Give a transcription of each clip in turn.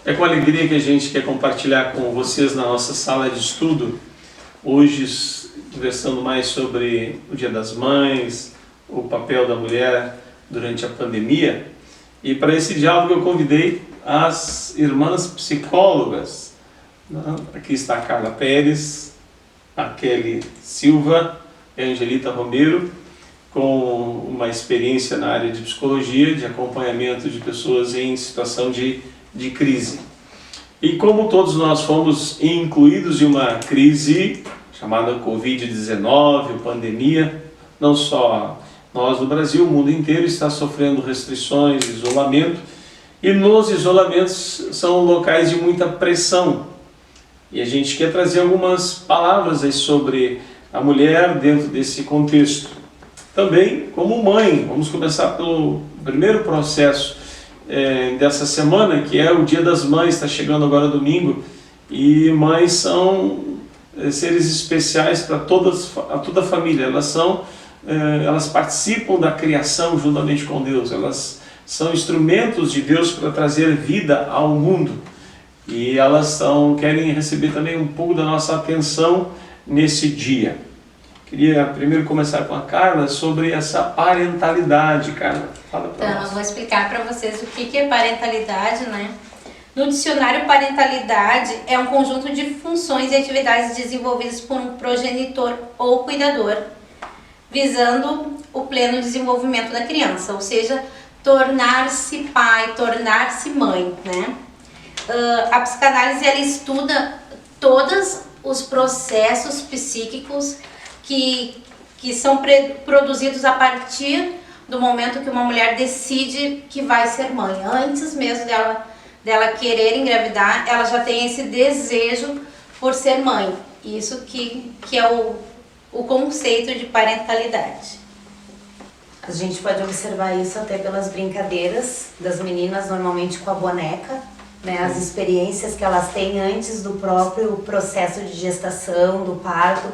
É com alegria que a gente quer compartilhar com vocês na nossa sala de estudo, hoje conversando mais sobre o Dia das Mães, o papel da mulher durante a pandemia. E para esse diálogo eu convidei as irmãs psicólogas. Aqui está a Carla Pérez, a Kelly Silva e a Angelita Romero, com uma experiência na área de psicologia, de acompanhamento de pessoas em situação de crise. E como todos nós fomos incluídos em uma crise chamada Covid-19, pandemia, não só nós no Brasil, o mundo inteiro está sofrendo restrições, isolamento, e nos isolamentos são locais de muita pressão. E a gente quer trazer algumas palavras aí sobre a mulher dentro desse contexto. Também como mãe, vamos começar pelo primeiro processo dessa semana, que é o Dia das Mães, está chegando agora domingo, e mães são seres especiais para toda a família. Elas participam da criação juntamente com Deus, elas são instrumentos de Deus para trazer vida ao mundo, e elas querem receber também um pouco da nossa atenção nesse dia. Queria primeiro começar com a Carla sobre essa parentalidade. Carla, fala para nós. Então, eu vou explicar para vocês o que é parentalidade, né? No dicionário, parentalidade é um conjunto de funções e atividades desenvolvidas por um progenitor ou cuidador, visando o pleno desenvolvimento da criança, ou seja, tornar-se pai, tornar-se mãe, né? A psicanálise, ela estuda todos os processos psíquicos que são produzidos a partir do momento que uma mulher decide que vai ser mãe. Antes mesmo dela querer engravidar, ela já tem esse desejo por ser mãe. Isso que é o conceito de parentalidade. A gente pode observar isso até pelas brincadeiras das meninas, normalmente com a boneca, né? As experiências que elas têm antes do próprio processo de gestação, do parto,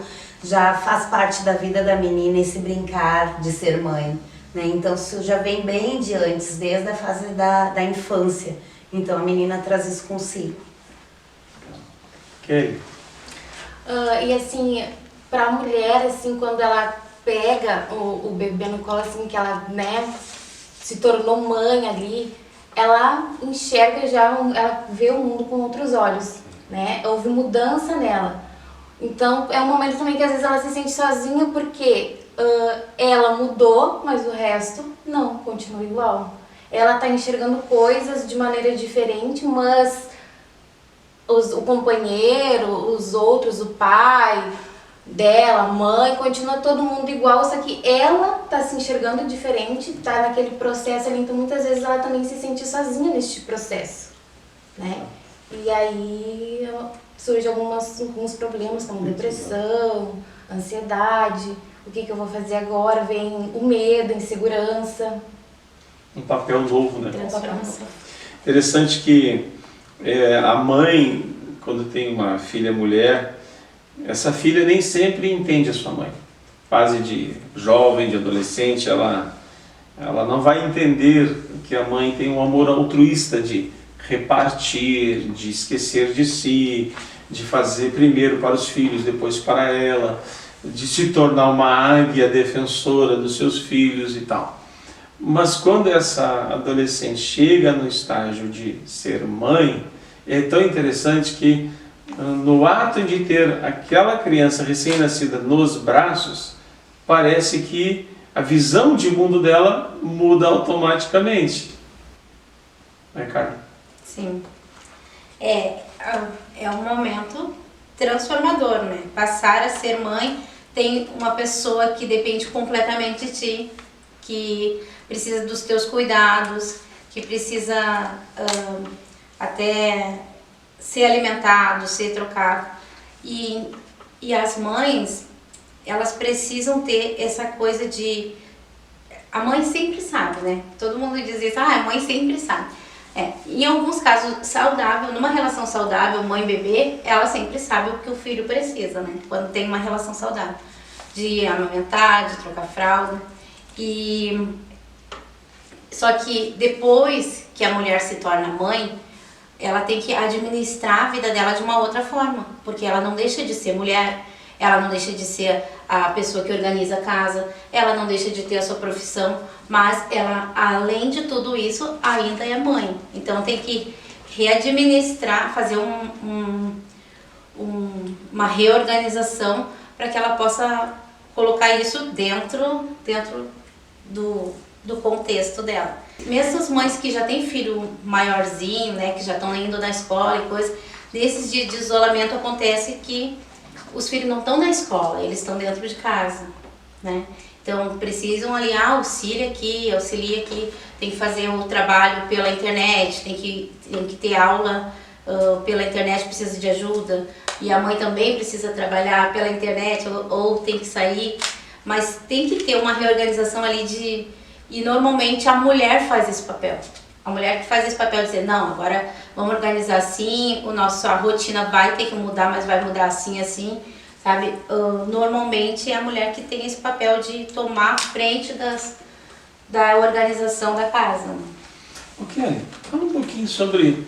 já faz parte da vida da menina esse brincar de ser mãe, né? Então isso já vem bem de antes, desde a fase da infância. Então a menina traz isso consigo. Ok. E assim, pra mulher, assim, quando ela pega o bebê no colo, assim, que ela, né, se tornou mãe ali, ela enxerga ela vê o mundo com outros olhos, né? Houve mudança nela. Então é um momento também que às vezes ela se sente sozinha porque ela mudou, mas o resto não, continua igual. Ela está enxergando coisas de maneira diferente, mas o companheiro, os outros, o pai dela, a mãe, continua todo mundo igual, só que ela está se enxergando diferente, está naquele processo ali, então muitas vezes ela também se sente sozinha neste processo, né? E aí surgem alguns problemas como depressão, ansiedade, o que eu vou fazer agora, vem o medo, a insegurança. Um papel novo, né? Transformação. Interessante que a mãe, quando tem uma filha mulher, essa filha nem sempre entende a sua mãe. Fase de jovem, de adolescente, ela não vai entender que a mãe tem um amor altruísta de repartir, de esquecer de si, de fazer primeiro para os filhos, depois para ela, de se tornar uma águia defensora dos seus filhos e tal. Mas quando essa adolescente chega no estágio de ser mãe, é tão interessante que no ato de ter aquela criança recém-nascida nos braços, parece que a visão de mundo dela muda automaticamente. Né, Carla? Sim. É um momento transformador, né? Passar a ser mãe, tem uma pessoa que depende completamente de ti, que precisa dos teus cuidados, que precisa até ser alimentado, ser trocado. E as mães, elas precisam ter essa coisa de... A mãe sempre sabe, né? Todo mundo diz isso, a mãe sempre sabe. Em alguns casos saudável, numa relação saudável, mãe e bebê, ela sempre sabe o que o filho precisa, né? Quando tem uma relação saudável, de amamentar, de trocar fralda. Só que depois que a mulher se torna mãe, ela tem que administrar a vida dela de uma outra forma, porque ela não deixa de ser mulher, ela não deixa de ser a pessoa que organiza a casa, ela não deixa de ter a sua profissão, mas ela, além de tudo isso, ainda é mãe. Então tem que readministrar, fazer uma reorganização para que ela possa colocar isso dentro do contexto dela. Mesmo as mães que já têm filho maiorzinho, né, que já estão indo na escola e coisa, nesses dias de isolamento acontece que os filhos não estão na escola, eles estão dentro de casa, né? Então precisam ali, auxilia aqui, tem que fazer o trabalho pela internet, tem que ter aula pela internet, precisa de ajuda, e a mãe também precisa trabalhar pela internet ou tem que sair, mas tem que ter uma reorganização ali e normalmente a mulher faz esse papel. A mulher que faz esse papel de dizer, não, agora vamos organizar assim, a rotina vai ter que mudar, mas vai mudar assim, sabe? Normalmente é a mulher que tem esse papel de tomar frente da organização da casa. Ok, fala um pouquinho sobre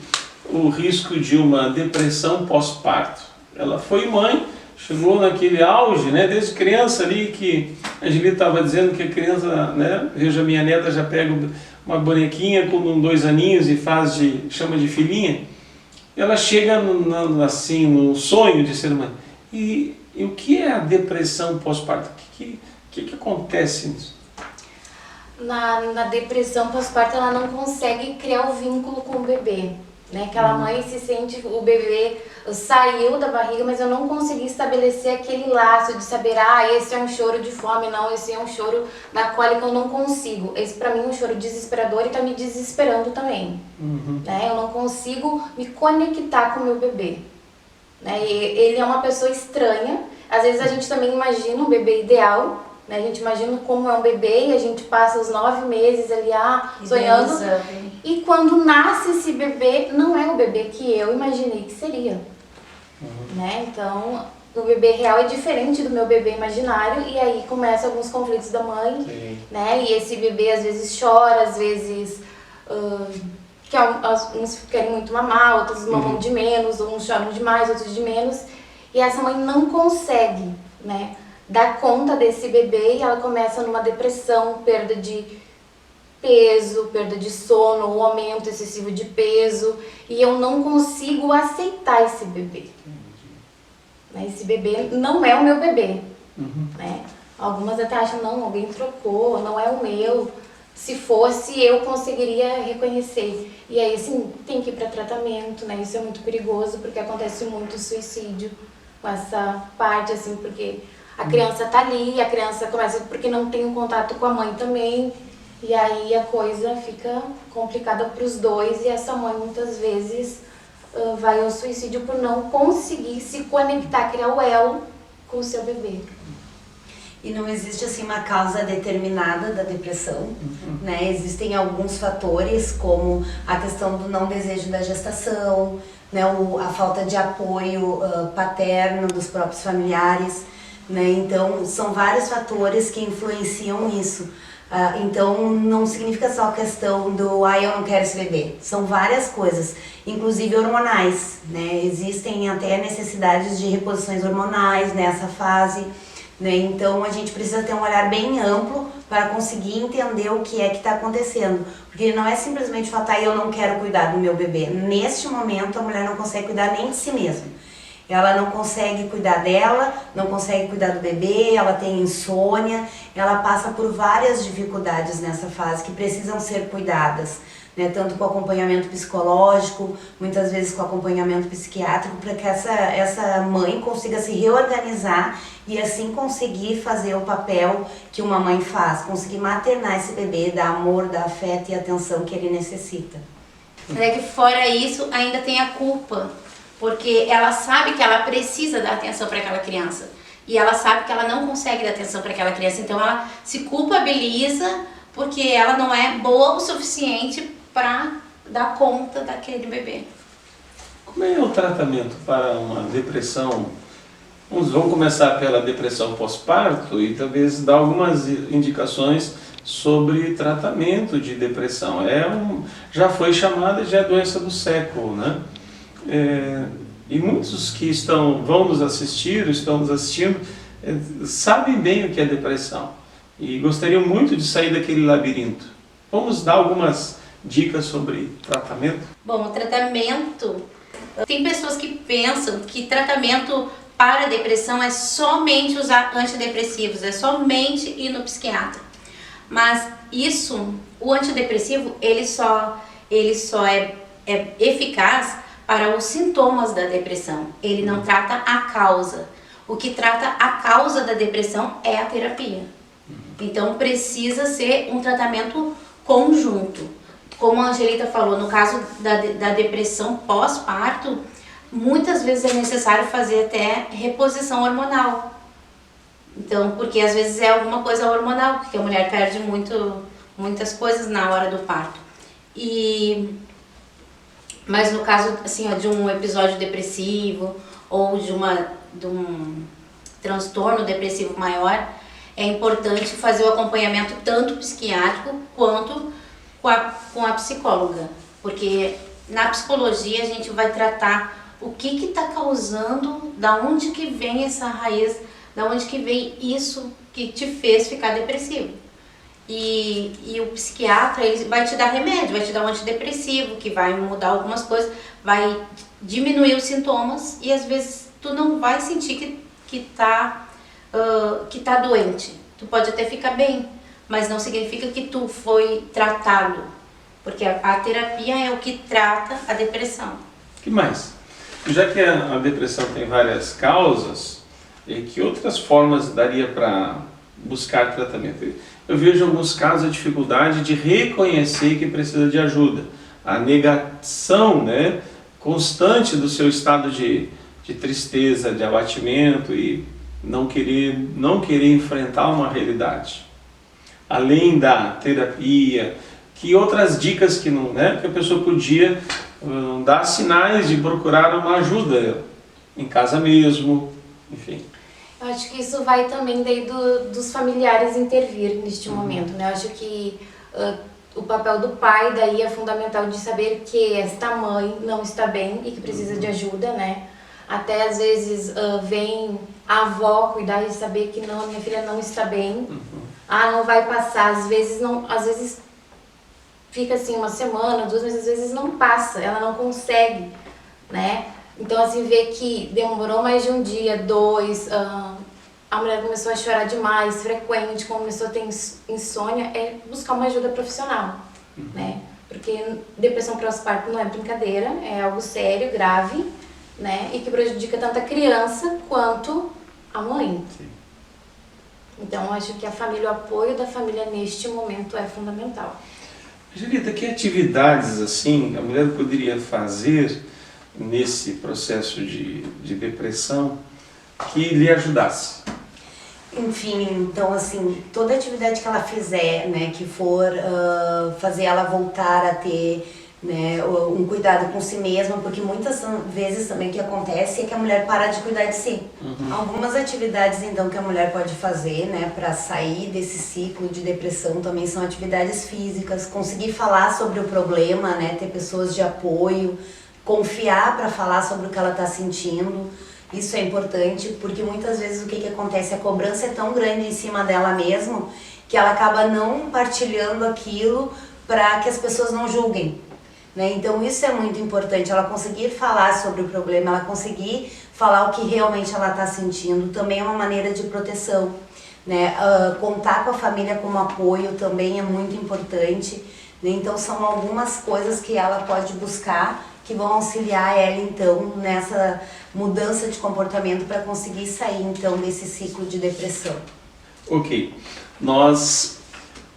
o risco de uma depressão pós-parto. Ela foi mãe, chegou naquele auge, né, desde criança ali, que a Angeli estava dizendo que a criança, né, veja, minha neta já pega uma bonequinha com 2 aninhos e chama de filhinha, ela chega assim, no sonho de ser mãe. E o que é a depressão pós-parto? O que acontece nisso? Na depressão pós-parto, ela não consegue criar o vínculo com o bebê, né? Aquela mãe se sente, o bebê saiu da barriga, mas eu não consegui estabelecer aquele laço de saber, esse é um choro de fome, não, esse é um choro da cólica, eu não consigo. Esse pra mim é um choro desesperador e tá me desesperando também, né? Eu não consigo me conectar com o meu bebê, né? E ele é uma pessoa estranha, às vezes a gente também imagina um bebê ideal, né? A gente imagina como é um bebê e a gente passa os 9 meses ali sonhando. E quando nasce esse bebê, não é o bebê que eu imaginei que seria. Né? Então, o bebê real é diferente do meu bebê imaginário e aí começam alguns conflitos da mãe. Né? E esse bebê às vezes chora, às vezes uns querem muito mamar, outros mamam de menos, uns choram demais, outros de menos. E essa mãe não consegue, né, dar conta desse bebê e ela começa numa depressão, perda de peso, perda de sono, ou aumento excessivo de peso, e eu não consigo aceitar esse bebê. Esse bebê não é o meu bebê. Né? Algumas até acham, não, alguém trocou, não é o meu. Se fosse, eu conseguiria reconhecer. E aí, assim, tem que ir para tratamento, né? Isso é muito perigoso, porque acontece muito suicídio com essa parte, assim, porque a criança tá ali, a criança começa porque não tem um contato com a mãe também, e aí a coisa fica complicada para os dois, e essa mãe muitas vezes vai ao suicídio por não conseguir se conectar, criar o elo com o seu bebê. E não existe assim uma causa determinada da depressão, né? Existem alguns fatores, como a questão do não desejo da gestação, né? A falta de apoio paterno dos próprios familiares, né? Então são vários fatores que influenciam isso. Então não significa só a questão do eu não quero esse bebê, são várias coisas, inclusive hormonais, né? Existem até necessidades de reposições hormonais nessa fase, né? Então a gente precisa ter um olhar bem amplo para conseguir entender o que é que está acontecendo, porque não é simplesmente falar, eu não quero cuidar do meu bebê. Neste momento a mulher não consegue cuidar nem de si mesma. Ela não consegue cuidar dela, não consegue cuidar do bebê, ela tem insônia, ela passa por várias dificuldades nessa fase que precisam ser cuidadas, né? Tanto com acompanhamento psicológico, muitas vezes com acompanhamento psiquiátrico, para que essa mãe consiga se reorganizar e assim conseguir fazer o papel que uma mãe faz, conseguir maternar esse bebê, dar amor, dar afeto e atenção que ele necessita. É que fora isso, ainda tem a culpa. Porque ela sabe que ela precisa dar atenção para aquela criança. E ela sabe que ela não consegue dar atenção para aquela criança. Então ela se culpabiliza porque ela não é boa o suficiente para dar conta daquele bebê. Como é o tratamento para uma depressão? Vamos começar pela depressão pós-parto e talvez dar algumas indicações sobre tratamento de depressão. Já foi chamada de a doença do século, né? E muitos que vão nos assistir, estão nos assistindo, sabem bem o que é depressão e gostariam muito de sair daquele labirinto. Vamos dar algumas dicas sobre tratamento? Bom, o tratamento... Tem pessoas que pensam que tratamento para depressão é somente usar antidepressivos, é somente ir no psiquiatra. Mas o antidepressivo, ele só é eficaz para os sintomas da depressão. Ele não trata a causa. O que trata a causa da depressão é a terapia. Então precisa ser um tratamento conjunto. Como a Angelita falou, no caso da depressão pós-parto, muitas vezes é necessário fazer até reposição hormonal. Então, porque às vezes é alguma coisa hormonal, porque a mulher perde muitas coisas na hora do parto. Mas no caso assim, de um episódio depressivo ou de um transtorno depressivo maior, é importante fazer o acompanhamento tanto psiquiátrico quanto com a psicóloga, porque na psicologia a gente vai tratar o que está causando, da onde que vem essa raiz, da onde que vem isso que te fez ficar depressivo. E o psiquiatra, ele vai te dar remédio, vai te dar um antidepressivo, que vai mudar algumas coisas, vai diminuir os sintomas e às vezes tu não vai sentir que tá doente. Tu pode até ficar bem, mas não significa que tu foi tratado, porque a terapia é o que trata a depressão. O que mais? Já que a depressão tem várias causas, que outras formas daria para buscar tratamento? Eu vejo em alguns casos a dificuldade de reconhecer que precisa de ajuda, a negação, né, constante do seu estado de tristeza, de abatimento e não querer enfrentar uma realidade. Além da terapia, que outras dicas que a pessoa podia dar sinais de procurar uma ajuda em casa mesmo, enfim. Eu acho que isso vai também daí dos familiares intervir neste momento, né? Eu acho que o papel do pai daí é fundamental de saber que esta mãe não está bem e que precisa de ajuda, né? Até às vezes vem a avó cuidar e saber que não, minha filha não está bem. Não vai passar, às vezes fica assim uma semana, 2 meses, às vezes não passa, ela não consegue, né? Então assim, ver que demorou mais de um dia, 2, a mulher começou a chorar demais, frequente, começou a ter insônia, é buscar uma ajuda profissional, né? Porque depressão pós-parto não é brincadeira, é algo sério, grave, né? E que prejudica tanto a criança quanto a mãe. Sim. Então, eu acho que o apoio da família neste momento é fundamental. Angelita, que atividades assim a mulher poderia fazer nesse processo de depressão que lhe ajudasse? Enfim, então assim, toda atividade que ela fizer, né, que for fazer ela voltar a ter, né, um cuidado com si mesma, porque muitas vezes também o que acontece é que a mulher para de cuidar de si. Algumas atividades então que a mulher pode fazer, né, para sair desse ciclo de depressão também são atividades físicas, conseguir falar sobre o problema, né, ter pessoas de apoio, confiar para falar sobre o que ela está sentindo. Isso é importante, porque muitas vezes o que acontece, a cobrança é tão grande em cima dela mesmo, que ela acaba não partilhando aquilo para que as pessoas não julguem, né? Então isso é muito importante, ela conseguir falar sobre o problema, ela conseguir falar o que realmente ela está sentindo, também é uma maneira de proteção, né? Contar com a família como apoio também é muito importante, né? Então são algumas coisas que ela pode buscar que vão auxiliar ela então nessa mudança de comportamento para conseguir sair então desse ciclo de depressão. Ok, nós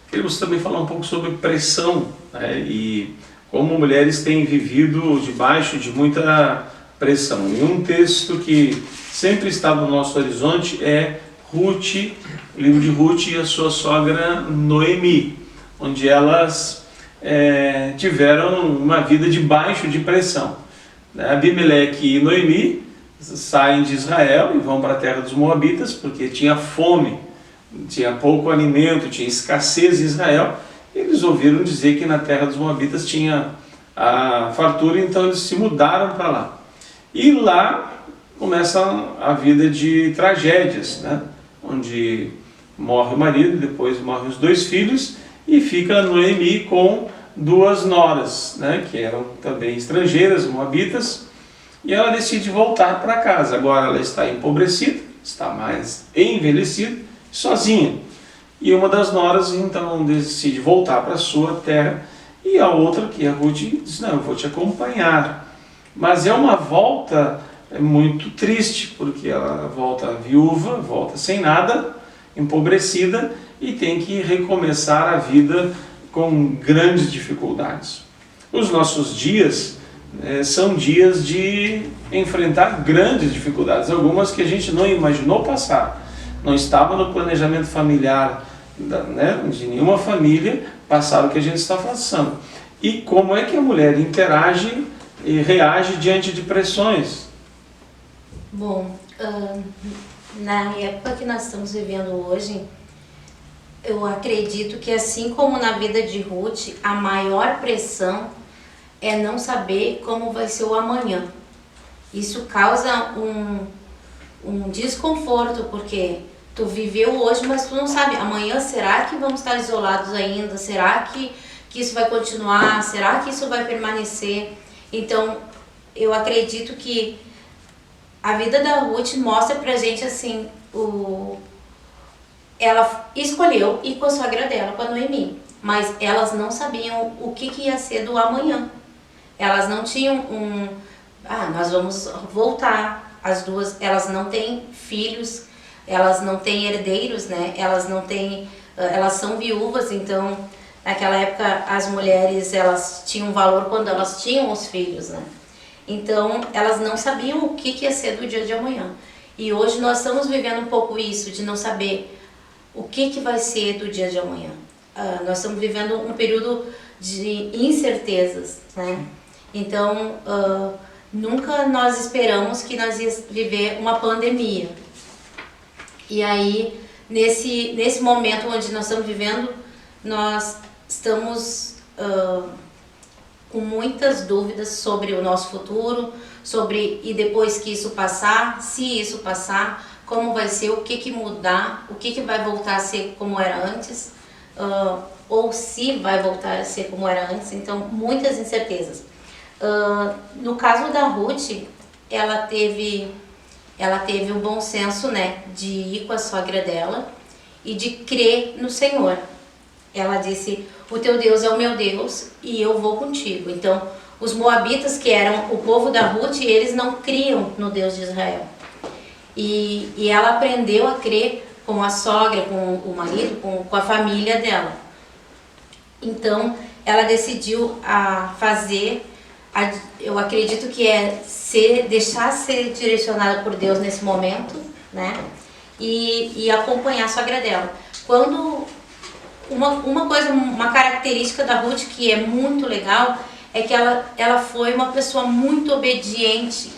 queremos também falar um pouco sobre pressão, né? E como mulheres têm vivido debaixo de muita pressão. E um texto que sempre está no nosso horizonte é Ruth, o livro de Ruth e a sua sogra Noemi, onde elas tiveram uma vida debaixo de pressão. Abimeleque e Noemi saem de Israel e vão para a terra dos Moabitas porque tinha fome tinha pouco alimento, tinha escassez em Israel, eles ouviram dizer que na terra dos Moabitas tinha a fartura, então eles se mudaram para lá. E lá começa a vida de tragédias, né? Onde morre o marido, depois morrem os 2 filhos, e fica Noemi com 2 noras, né? Que eram também estrangeiras, moabitas, e ela decide voltar para casa. Agora ela está empobrecida, está mais envelhecida, sozinha. E uma das noras então decide voltar para sua terra, e a outra, que é a Ruth, diz: não, eu vou te acompanhar. Mas é uma volta muito triste, porque ela volta viúva, volta sem nada, empobrecida, e tem que recomeçar a vida com grandes dificuldades. Os nossos dias são dias de enfrentar grandes dificuldades, algumas que a gente não imaginou passar. Não estava no planejamento familiar, né, de nenhuma família passar o que a gente está passando. E como é que a mulher interage e reage diante de pressões? Bom, na época que nós estamos vivendo hoje, eu acredito que assim como na vida de Ruth, a maior pressão é não saber como vai ser o amanhã. Isso causa um desconforto, porque tu viveu hoje, mas tu não sabe, amanhã será que vamos estar isolados ainda? Será que isso vai continuar? Será que isso vai permanecer? Então, eu acredito que a vida da Ruth mostra pra gente assim, ela escolheu ir com a sogra dela, com a Noemi, mas elas não sabiam o que ia ser do amanhã. Elas não tinham nós vamos voltar. As duas, elas não têm filhos, elas não têm herdeiros, né? Elas não têm, elas são viúvas, então naquela época as mulheres, elas tinham valor quando elas tinham os filhos, né? Então elas não sabiam o que ia ser do dia de amanhã. E hoje nós estamos vivendo um pouco isso, de não saber o que vai ser do dia de amanhã. Nós estamos vivendo um período de incertezas, né? Então, nunca nós esperamos que nós íamos viver uma pandemia. E aí, nesse momento onde nós estamos vivendo, nós estamos com muitas dúvidas sobre o nosso futuro, e depois que isso passar, se isso passar, como vai ser, o que mudar, o que vai voltar a ser como era antes, ou se vai voltar a ser como era antes. Então, muitas incertezas. No caso da Ruth, ela teve o bom senso, né, de ir com a sogra dela e de crer no Senhor. Ela disse: o teu Deus é o meu Deus e eu vou contigo. Então, os moabitas, que eram o povo da Ruth, eles não criam no Deus de Israel. E ela aprendeu a crer com a sogra, com o marido, com a família dela. Então, ela decidiu fazer, eu acredito que deixar ser direcionada por Deus nesse momento, né? E acompanhar a sogra dela. Quando uma característica da Ruth que é muito legal é que ela foi uma pessoa muito obediente,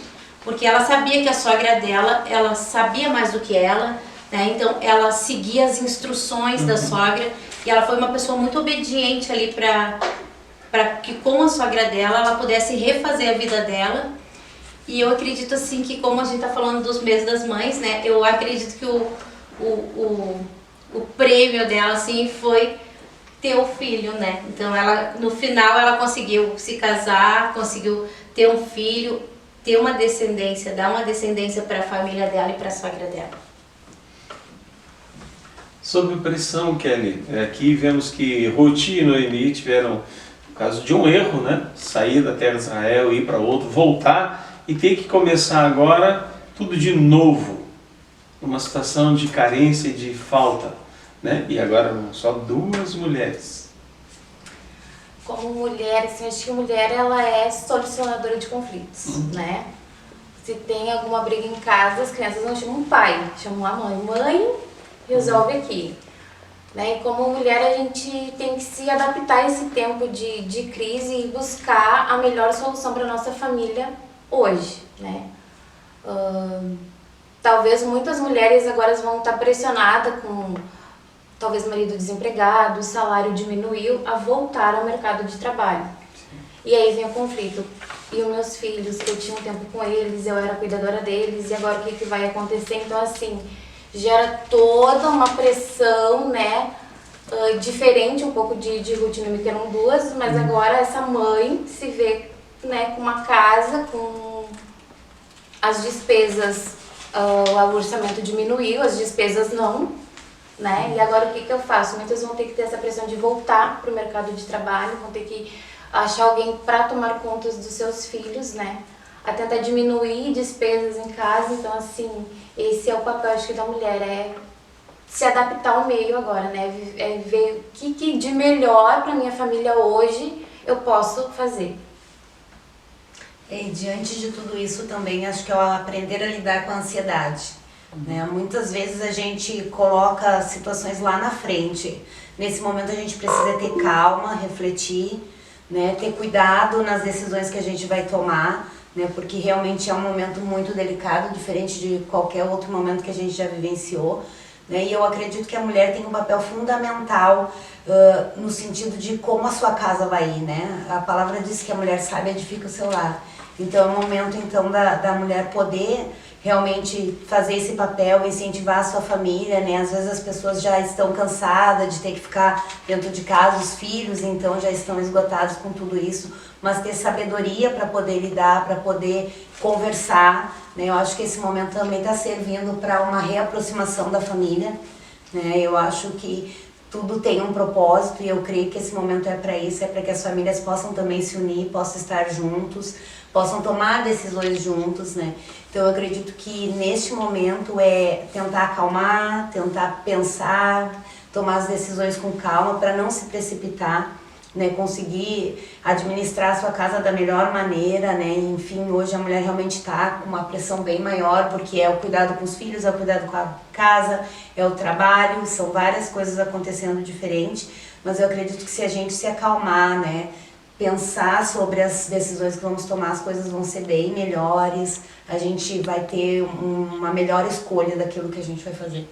porque ela sabia que a sogra dela, ela sabia mais do que ela, né? Então ela seguia as instruções da sogra, e ela foi uma pessoa muito obediente ali para que com a sogra dela ela pudesse refazer a vida dela. E eu acredito assim que, como a gente está falando dos meses das mães, né? Eu acredito que o prêmio dela assim foi ter o filho, né? Então ela, no final, ela conseguiu se casar, conseguiu ter um filho, ter uma descendência, dar uma descendência para a família dela e para a sogra dela. Sob pressão, Kelly, aqui vemos que Ruth e Noemi tiveram o caso de um erro, né? Sair da terra de Israel, ir para outro, voltar e ter que começar agora tudo de novo, numa situação de carência e de falta, né? E agora só 2 mulheres. Como mulher, assim, acho que a mulher, ela é solucionadora de conflitos, né? Se tem alguma briga em casa, as crianças não chamam o pai, chamam a mãe. Mãe, resolve aqui. Né? E como mulher, a gente tem que se adaptar a esse tempo de crise e buscar a melhor solução para a nossa família hoje, né? Talvez muitas mulheres agora vão estar pressionadas com talvez marido desempregado, o salário diminuiu, a voltar ao mercado de trabalho. E aí vem o conflito. E os meus filhos, que eu tinha um tempo com eles, eu era cuidadora deles, e agora o que vai acontecer? Então, assim, gera toda uma pressão, né, diferente um pouco de rotina, que eram duas, mas agora essa mãe se vê, né, com uma casa, com as despesas, o orçamento diminuiu, as despesas não, né, e agora o que eu faço? Muitas vão ter que ter essa pressão de voltar para o mercado de trabalho, vão ter que achar alguém para tomar conta dos seus filhos, né, a tentar diminuir despesas em casa. Então, assim, esse é o papel, acho que, da mulher, é se adaptar ao meio agora, né, é ver o que de melhor para minha família hoje eu posso fazer. E diante de tudo isso também, acho que é o aprender a lidar com a ansiedade. Né? Muitas vezes a gente coloca situações lá na frente. Nesse momento a gente precisa ter calma, refletir, né? Ter cuidado nas decisões que a gente vai tomar, né? Porque realmente é um momento muito delicado, diferente de qualquer outro momento que a gente já vivenciou. Né? E eu acredito que a mulher tem um papel fundamental no sentido de como a sua casa vai ir, né? A palavra diz que a mulher sábia edifica o seu lar. Então é o momento então da mulher poder realmente fazer esse papel, incentivar a sua família, né? Às vezes as pessoas já estão cansadas de ter que ficar dentro de casa, os filhos então já estão esgotados com tudo isso, mas ter sabedoria para poder lidar, para poder conversar, né? Eu acho que esse momento também está servindo para uma reaproximação da família, né? Eu acho que tudo tem um propósito e eu creio que esse momento é para isso, é para que as famílias possam também se unir, possam estar juntos, possam tomar decisões juntos, né? Então eu acredito que neste momento é tentar acalmar, tentar pensar, tomar as decisões com calma para não se precipitar, né? Conseguir administrar a sua casa da melhor maneira, né? Enfim, hoje a mulher realmente está com uma pressão bem maior, porque é o cuidado com os filhos, é o cuidado com a casa, é o trabalho, são várias coisas acontecendo diferente, mas eu acredito que se a gente se acalmar, né? Pensar sobre as decisões que vamos tomar, as coisas vão ser bem melhores, a gente vai ter uma melhor escolha daquilo que a gente vai fazer.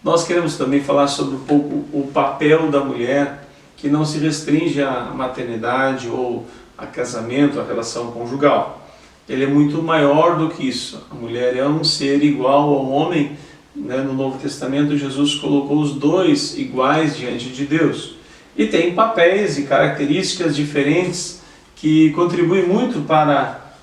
Nós queremos também falar sobre um pouco o papel da mulher, que não se restringe à maternidade ou a casamento, à relação conjugal. Ele é muito maior do que isso. A mulher é um ser igual ao homem, né? No Novo Testamento, Jesus colocou os dois iguais diante de Deus. E tem papéis e características diferentes que contribuem muito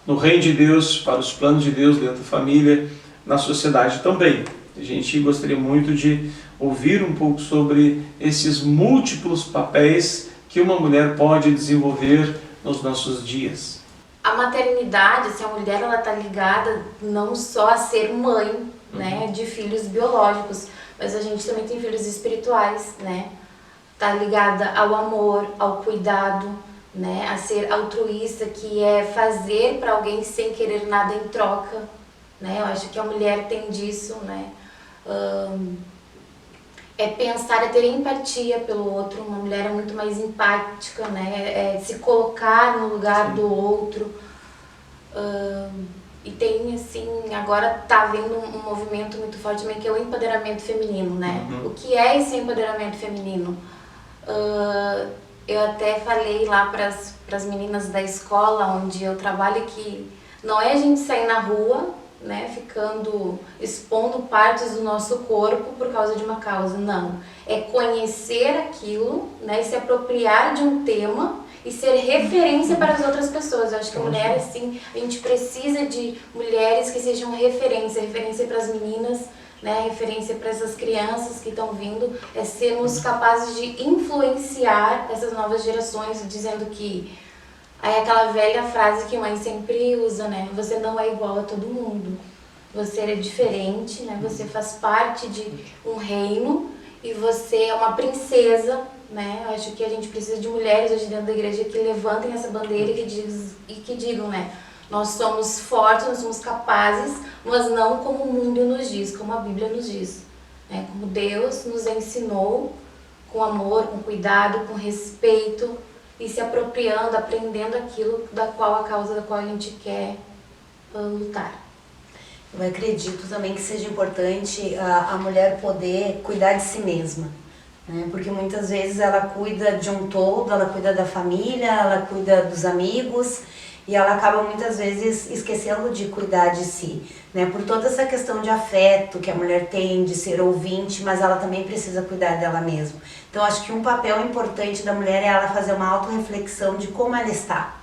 no reino de Deus, para os planos de Deus dentro da família, na sociedade também. A gente gostaria muito de ouvir um pouco sobre esses múltiplos papéis que uma mulher pode desenvolver nos nossos dias. A maternidade, assim, a mulher, ela está ligada não só a ser mãe, né, de filhos biológicos, mas a gente também tem filhos espirituais, né? Está ligada ao amor, ao cuidado, né? A ser altruísta, que é fazer para alguém sem querer nada em troca, né? Eu acho que a mulher tem disso, né? É pensar, é ter empatia pelo outro. Uma mulher é muito mais empática, né? É se colocar no lugar do outro. E tem, assim, agora tá havendo um movimento muito forte também, que é o empoderamento feminino, né? O que é esse empoderamento feminino? Eu até falei lá para as meninas da escola onde eu trabalho que não é a gente sair na rua, né, expondo partes do nosso corpo por causa de uma causa, não. É conhecer aquilo, né, e se apropriar de um tema e ser referência para as outras pessoas. Eu acho que a mulher, assim, a gente precisa de mulheres que sejam referência para as meninas, né, referência para essas crianças que estão vindo, é sermos capazes de influenciar essas novas gerações, dizendo que é aquela velha frase que mãe sempre usa, né? Você não é igual a todo mundo. Você é diferente, né? Você faz parte de um reino e você é uma princesa, né? Eu acho que a gente precisa de mulheres hoje dentro da igreja que levantem essa bandeira e que digam, né? Nós somos fortes, nós somos capazes, mas não como o mundo nos diz, como a Bíblia nos diz, né? Como Deus nos ensinou, com amor, com cuidado, com respeito, e se apropriando, aprendendo aquilo a causa da qual a gente quer lutar. Eu acredito também que seja importante a mulher poder cuidar de si mesma, né? Porque muitas vezes ela cuida de um todo, ela cuida da família, ela cuida dos amigos e ela acaba muitas vezes esquecendo de cuidar de si, né? Por toda essa questão de afeto que a mulher tem, de ser ouvinte, mas ela também precisa cuidar dela mesma. Então acho que um papel importante da mulher é ela fazer uma autorreflexão de como ela está,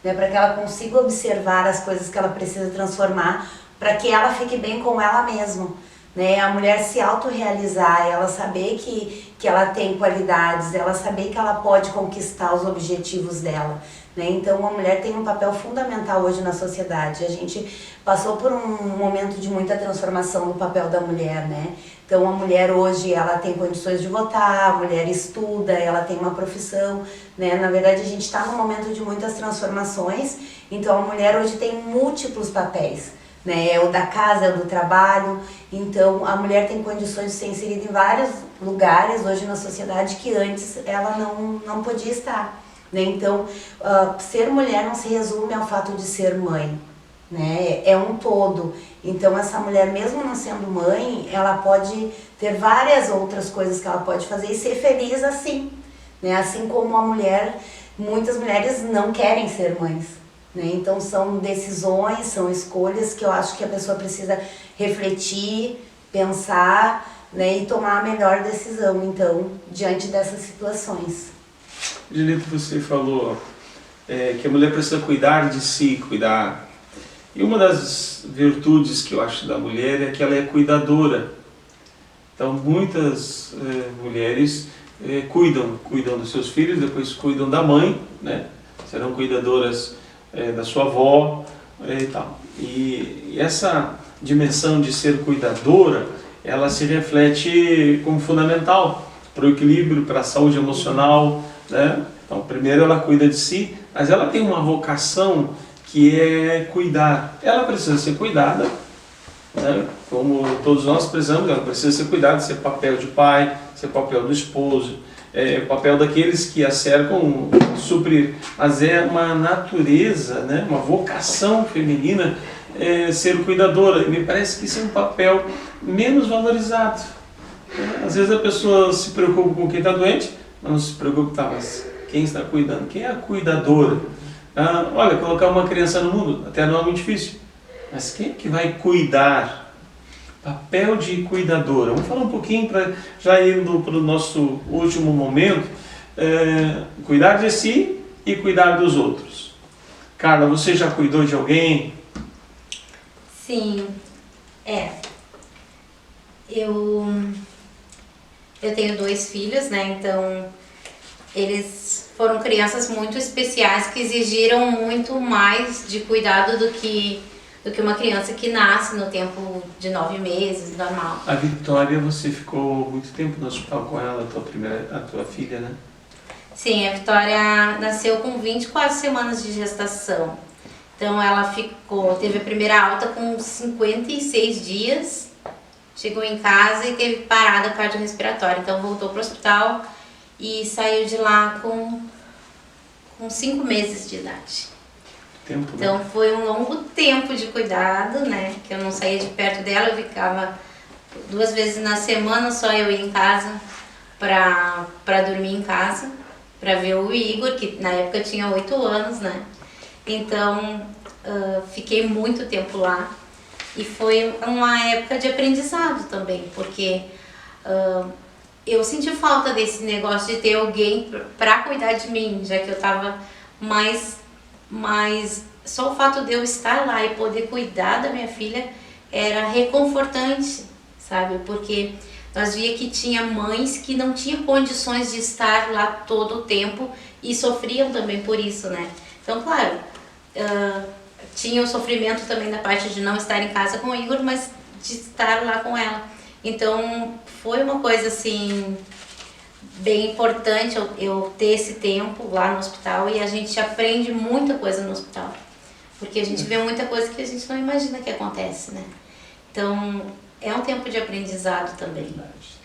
né? Para que ela consiga observar as coisas que ela precisa transformar, para que ela fique bem com ela mesma, né? A mulher se autorrealizar, ela saber que ela tem qualidades, ela saber que ela pode conquistar os objetivos dela, né? Então a mulher tem um papel fundamental hoje na sociedade. A gente passou por um momento de muita transformação no papel da mulher, né? Então a mulher hoje ela tem condições de votar, a mulher estuda, ela tem uma profissão, né? Na verdade a gente está num momento de muitas transformações, então a mulher hoje tem múltiplos papéis, né? É o da casa, é o do trabalho. Então a mulher tem condições de ser inserida em vários lugares hoje na sociedade que antes ela não podia estar, né? Então ser mulher não se resume ao fato de ser mãe, né? É um todo. Então essa mulher, mesmo não sendo mãe, ela pode ter várias outras coisas que ela pode fazer e ser feliz assim, né? Assim como a mulher, muitas mulheres não querem ser mães, né? Então são decisões, são escolhas que eu acho que a pessoa precisa refletir, pensar, né? E tomar a melhor decisão, então, diante dessas situações. Angelita, você falou que a mulher precisa cuidar de si, cuidar. E uma das virtudes que eu acho da mulher é que ela é cuidadora. Então muitas mulheres cuidam dos seus filhos, depois cuidam da mãe, né? Serão cuidadoras da sua avó e tal. E essa dimensão de ser cuidadora, ela se reflete como fundamental para o equilíbrio, para a saúde emocional, né? Então primeiro ela cuida de si, mas ela tem uma vocação que é cuidar. Ela precisa ser cuidada, né? Como todos nós precisamos, ela precisa ser cuidada, ser papel de pai, ser papel do esposo, papel daqueles que a cercam, suprir. Mas é uma natureza, né? Uma vocação feminina ser cuidadora. E me parece que isso é um papel menos valorizado. Às vezes a pessoa se preocupa com quem está doente, mas não se preocupa, mas quem está cuidando? Quem é a cuidadora? Olha, colocar uma criança no mundo até não é muito difícil, mas quem é que vai cuidar? Papel de cuidadora. Vamos falar um pouquinho, para já indo para o nosso último momento, cuidar de si e cuidar dos outros. Carla, você já cuidou de alguém? Sim, eu tenho 2 filhos, né? Então eles foram crianças muito especiais que exigiram muito mais de cuidado do que uma criança que nasce no tempo de 9 meses, normal. A Vitória, você ficou muito tempo no hospital com ela, a tua filha, né? Sim, a Vitória nasceu com 24 semanas de gestação. Então ela teve a primeira alta com 56 dias, chegou em casa e teve parada cardiorrespiratória. Então voltou para o hospital e saiu de lá com 5 meses de idade. Tempo, né? Então foi um longo tempo de cuidado, né? Que eu não saía de perto dela, eu ficava 2 vezes na semana, só eu ia em casa para dormir em casa, para ver o Igor, que na época tinha 8 anos, né? Então fiquei muito tempo lá e foi uma época de aprendizado também, porque eu senti falta desse negócio de ter alguém para cuidar de mim, já que eu estava mais só o fato de eu estar lá e poder cuidar da minha filha era reconfortante, sabe? Porque nós via que tinha mães que não tinham condições de estar lá todo o tempo e sofriam também por isso, né? Então, claro, tinha o sofrimento também da parte de não estar em casa com o Igor, mas de estar lá com ela. Então, foi uma coisa assim bem importante eu ter esse tempo lá no hospital, e a gente aprende muita coisa no hospital, porque a gente vê muita coisa que a gente não imagina que acontece, né? Então é um tempo de aprendizado também.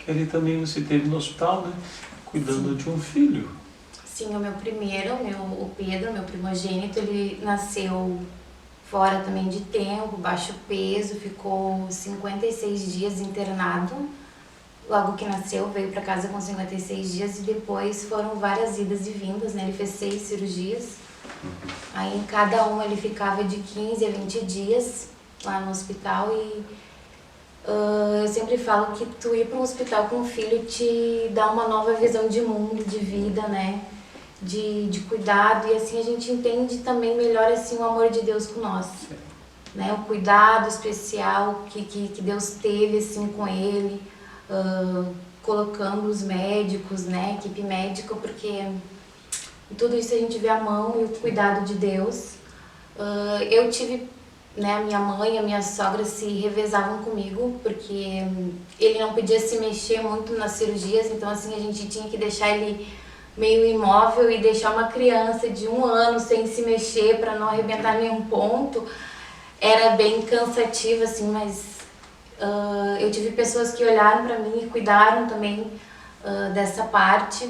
Kelly, também você esteve no hospital, né? Cuidando de um filho. Sim, o meu primeiro, o Pedro, meu primogênito, ele nasceu fora também de tempo, baixo peso, ficou 56 dias internado. logo que nasceu, veio para casa com 56 dias e depois foram várias idas e vindas, né? Ele fez 6 cirurgias. Aí em cada uma ele ficava de 15 a 20 dias lá no hospital e eu sempre falo que tu ir para um hospital com um filho te dá uma nova visão de mundo, de vida, né? De cuidado, e assim a gente entende também melhor assim o amor de Deus com nós, né? O cuidado especial que Deus teve assim com ele, colocando os médicos, né? Equipe médica, porque em tudo isso a gente vê a mão e o cuidado de Deus. Eu tive, né, a minha mãe, a minha sogra se revezavam comigo, porque ele não podia se mexer muito nas cirurgias, então assim a gente tinha que deixar ele meio imóvel e deixar uma criança de 1 ano sem se mexer para não arrebentar nenhum ponto. Era bem cansativo, assim, mas eu tive pessoas que olharam para mim e cuidaram também dessa parte.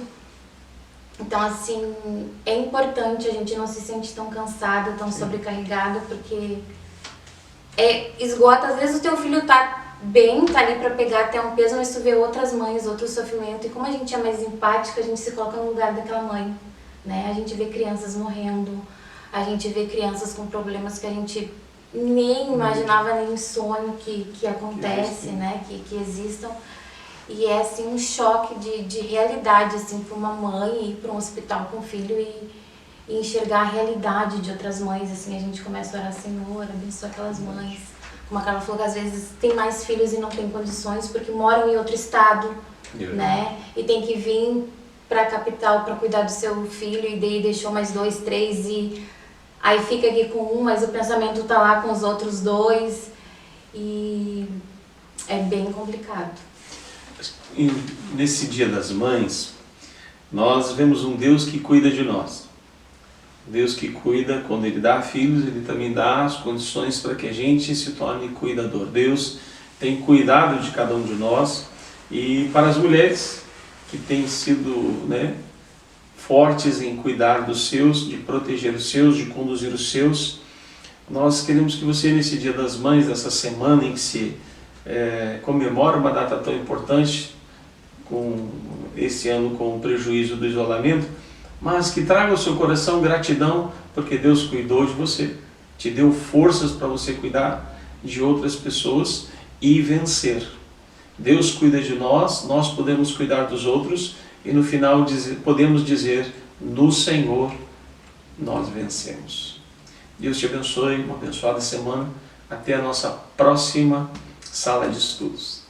Então, assim, é importante, a gente não se sente tão cansada, tão sobrecarregada, porque esgota. Às vezes o teu filho tá bem, tá ali pra pegar até um peso, mas tu vê outras mães, outro sofrimento, e como a gente é mais empática, a gente se coloca no lugar daquela mãe, né? A gente vê crianças morrendo, a gente vê crianças com problemas que a gente nem imaginava, nem sonho que acontece, né? Que existam. E é assim um choque de realidade assim para uma mãe ir para um hospital com o filho e enxergar a realidade de outras mães. Assim, a gente começa a orar: Senhor, abençoa aquelas mães. Como a Carla falou, que às vezes tem mais filhos e não tem condições porque moram em outro estado, né? E tem que vir para a capital para cuidar do seu filho, e daí deixou mais 2, 3 e aí fica aqui com um, mas o pensamento tá lá com os outros 2 e é bem complicado. E nesse Dia das Mães, nós vemos um Deus que cuida de nós. Deus que cuida, quando Ele dá filhos, Ele também dá as condições para que a gente se torne cuidador. Deus tem cuidado de cada um de nós, e para as mulheres que têm sido, né, fortes em cuidar dos seus, de proteger os seus, de conduzir os seus, nós queremos que você, nesse Dia das Mães, nessa semana em que se comemora uma data tão importante, com esse ano com o prejuízo do isolamento, mas que traga ao seu coração gratidão, porque Deus cuidou de você, te deu forças para você cuidar de outras pessoas e vencer. Deus cuida de nós, nós podemos cuidar dos outros, e no final podemos dizer: no Senhor nós vencemos. Deus te abençoe, uma abençoada semana. Até a nossa próxima sala de estudos.